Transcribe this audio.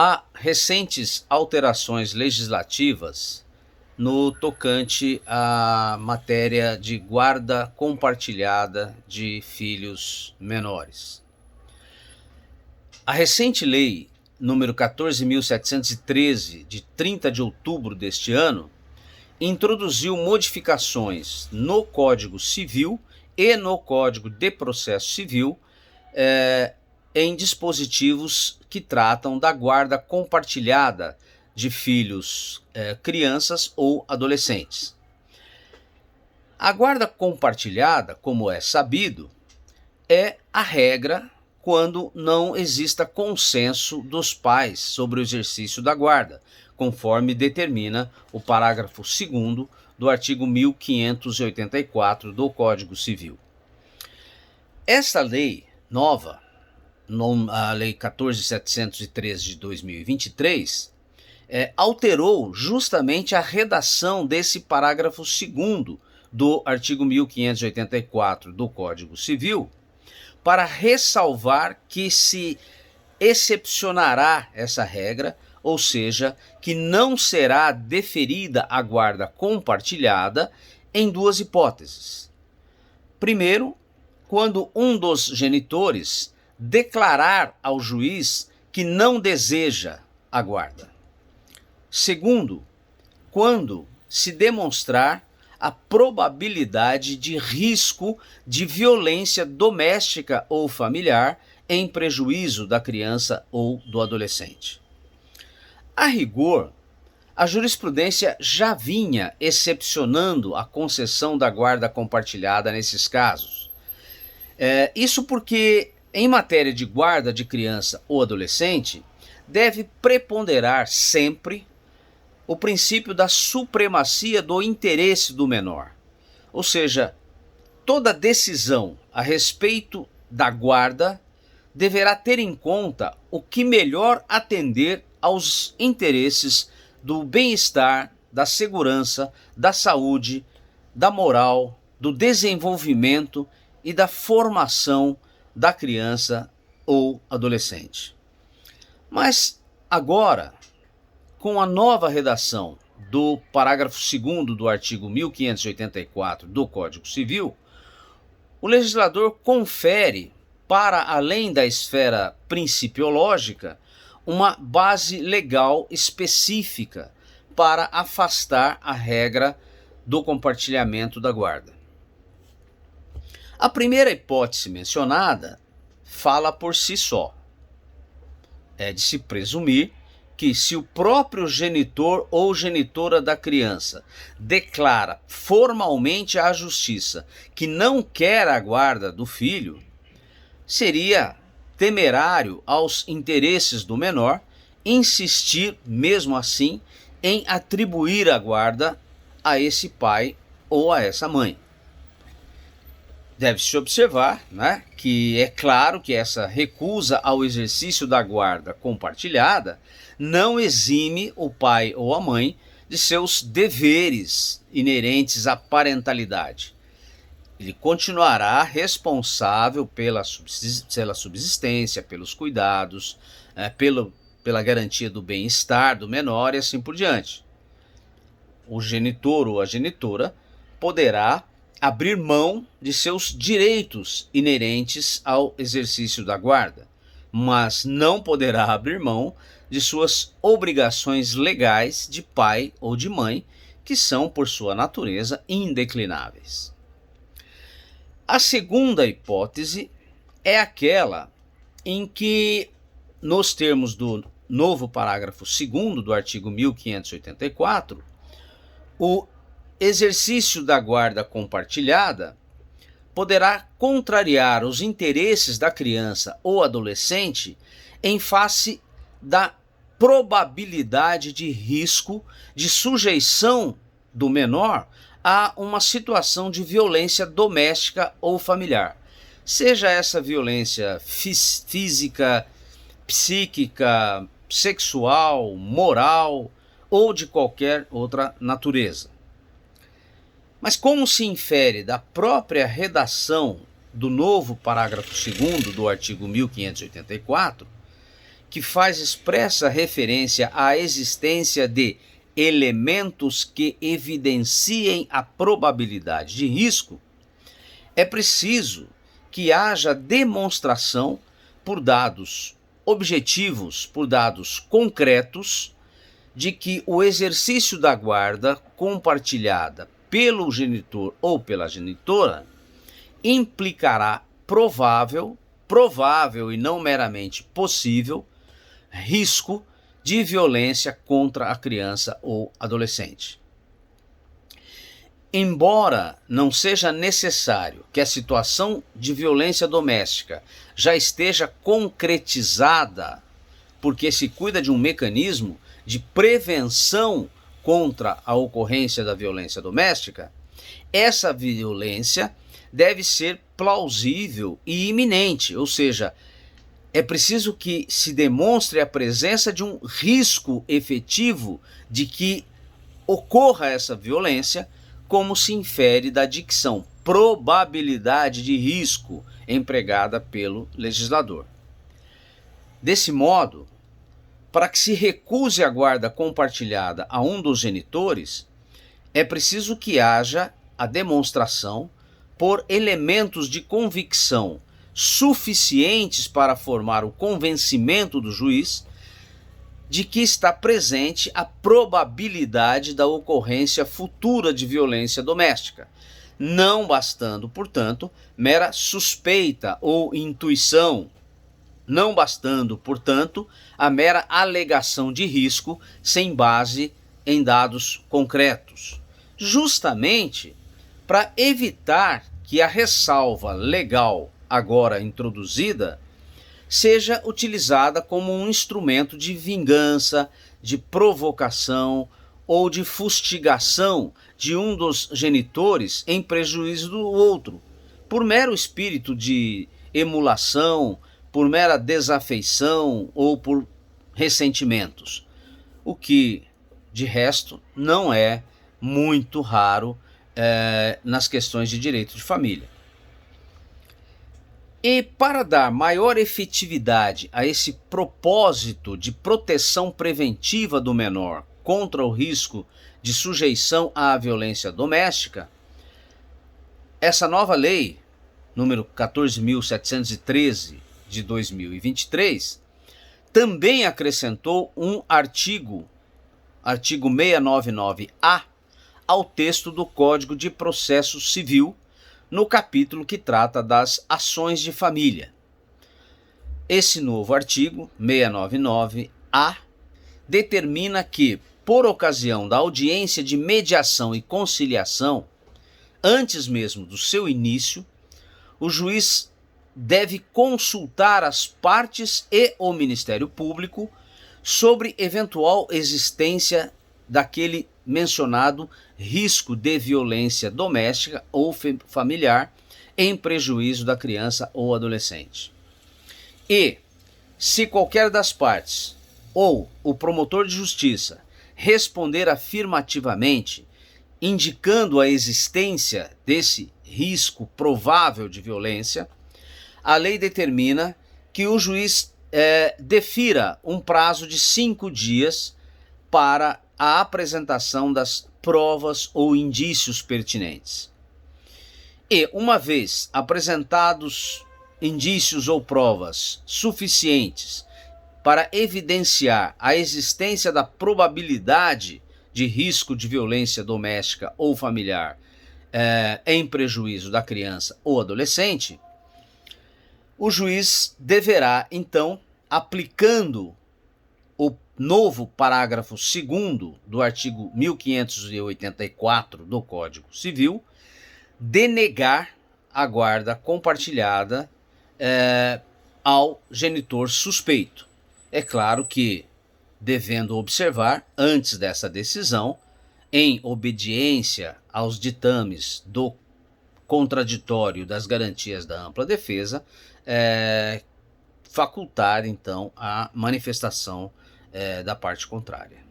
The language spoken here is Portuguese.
Há recentes alterações legislativas no tocante à matéria de guarda compartilhada de filhos menores. A recente lei número 14.713, de 30 de outubro deste ano, introduziu modificações no Código Civil e no Código de Processo Civil em dispositivos que tratam da guarda compartilhada de filhos, crianças ou adolescentes. A guarda compartilhada, como é sabido, é a regra quando não exista consenso dos pais sobre o exercício da guarda, conforme determina o parágrafo 2º do artigo 1584 do Código Civil. Esta lei nova, a Lei 14.713 de 2023, alterou justamente a redação desse parágrafo 2º do artigo 1584 do Código Civil, para ressalvar que se excepcionará essa regra, ou seja, que não será deferida a guarda compartilhada em duas hipóteses. Primeiro, quando um dos genitores declarar ao juiz que não deseja a guarda. Segundo, quando se demonstrar a probabilidade de risco de violência doméstica ou familiar em prejuízo da criança ou do adolescente. A rigor, a jurisprudência já vinha excepcionando a concessão da guarda compartilhada nesses casos. Isso porque, em matéria de guarda de criança ou adolescente, deve preponderar sempre o princípio da supremacia do interesse do menor. Ou seja, toda decisão a respeito da guarda deverá ter em conta o que melhor atender aos interesses do bem-estar, da segurança, da saúde, da moral, do desenvolvimento e da formação da criança ou adolescente. Mas agora, com a nova redação do parágrafo 2º do artigo 1584 do Código Civil, o legislador confere, para além da esfera principiológica, uma base legal específica para afastar a regra do compartilhamento da guarda. A primeira hipótese mencionada fala por si só. É de se presumir que, se o próprio genitor ou genitora da criança declara formalmente à justiça que não quer a guarda do filho, seria temerário aos interesses do menor insistir, mesmo assim, em atribuir a guarda a esse pai ou a essa mãe. Deve-se observar, que é claro que essa recusa ao exercício da guarda compartilhada não exime o pai ou a mãe de seus deveres inerentes à parentalidade. Ele continuará responsável pela subsistência, pelos cuidados, pela garantia do bem-estar do menor e assim por diante. O genitor ou a genitora poderá abrir mão de seus direitos inerentes ao exercício da guarda, mas não poderá abrir mão de suas obrigações legais de pai ou de mãe, que são, por sua natureza, indeclináveis. A segunda hipótese é aquela em que, nos termos do novo parágrafo 2º do artigo 1584, o exercício da guarda compartilhada poderá contrariar os interesses da criança ou adolescente em face da probabilidade de risco de sujeição do menor a uma situação de violência doméstica ou familiar, seja essa violência física, psíquica, sexual, moral ou de qualquer outra natureza. Mas como se infere da própria redação do novo parágrafo 2º do artigo 1584, que faz expressa referência à existência de elementos que evidenciem a probabilidade de risco, é preciso que haja demonstração por dados objetivos, por dados concretos, de que o exercício da guarda compartilhada pelo genitor ou pela genitora implicará provável e não meramente possível, risco de violência contra a criança ou adolescente. Embora não seja necessário que a situação de violência doméstica já esteja concretizada, porque se cuida de um mecanismo de prevenção contra a ocorrência da violência doméstica, essa violência deve ser plausível e iminente, ou seja, é preciso que se demonstre a presença de um risco efetivo de que ocorra essa violência, como se infere da dicção probabilidade de risco empregada pelo legislador. Desse modo, para que se recuse a guarda compartilhada a um dos genitores, é preciso que haja a demonstração por elementos de convicção suficientes para formar o convencimento do juiz de que está presente a probabilidade da ocorrência futura de violência doméstica, não bastando, portanto, mera suspeita ou intuição, não bastando, portanto, a mera alegação de risco sem base em dados concretos, justamente para evitar que a ressalva legal agora introduzida seja utilizada como um instrumento de vingança, de provocação ou de fustigação de um dos genitores em prejuízo do outro, por mero espírito de emulação, por mera desafeição ou por ressentimentos, o que, de resto, não é muito raro nas questões de direito de família. E para dar maior efetividade a esse propósito de proteção preventiva do menor contra o risco de sujeição à violência doméstica, essa nova lei, número 14.713 de 2023, também acrescentou um artigo 699-A, ao texto do Código de Processo Civil, no capítulo que trata das ações de família. Esse novo artigo, 699-A, determina que, por ocasião da audiência de mediação e conciliação, antes mesmo do seu início, o juiz deve consultar as partes e o Ministério Público sobre eventual existência daquele mencionado risco de violência doméstica ou familiar em prejuízo da criança ou adolescente. E, se qualquer das partes ou o promotor de justiça responder afirmativamente, indicando a existência desse risco provável de violência, a lei determina que o juiz defira um prazo de 5 dias para a apresentação das provas ou indícios pertinentes. E, uma vez apresentados indícios ou provas suficientes para evidenciar a existência da probabilidade de risco de violência doméstica ou familiar em prejuízo da criança ou adolescente, o juiz deverá, então, aplicando o novo parágrafo 2º do artigo 1584 do Código Civil, denegar a guarda compartilhada ao genitor suspeito. É claro que, devendo observar, antes dessa decisão, em obediência aos ditames do contraditório das garantias da ampla defesa, facultar, então, a manifestação da parte contrária.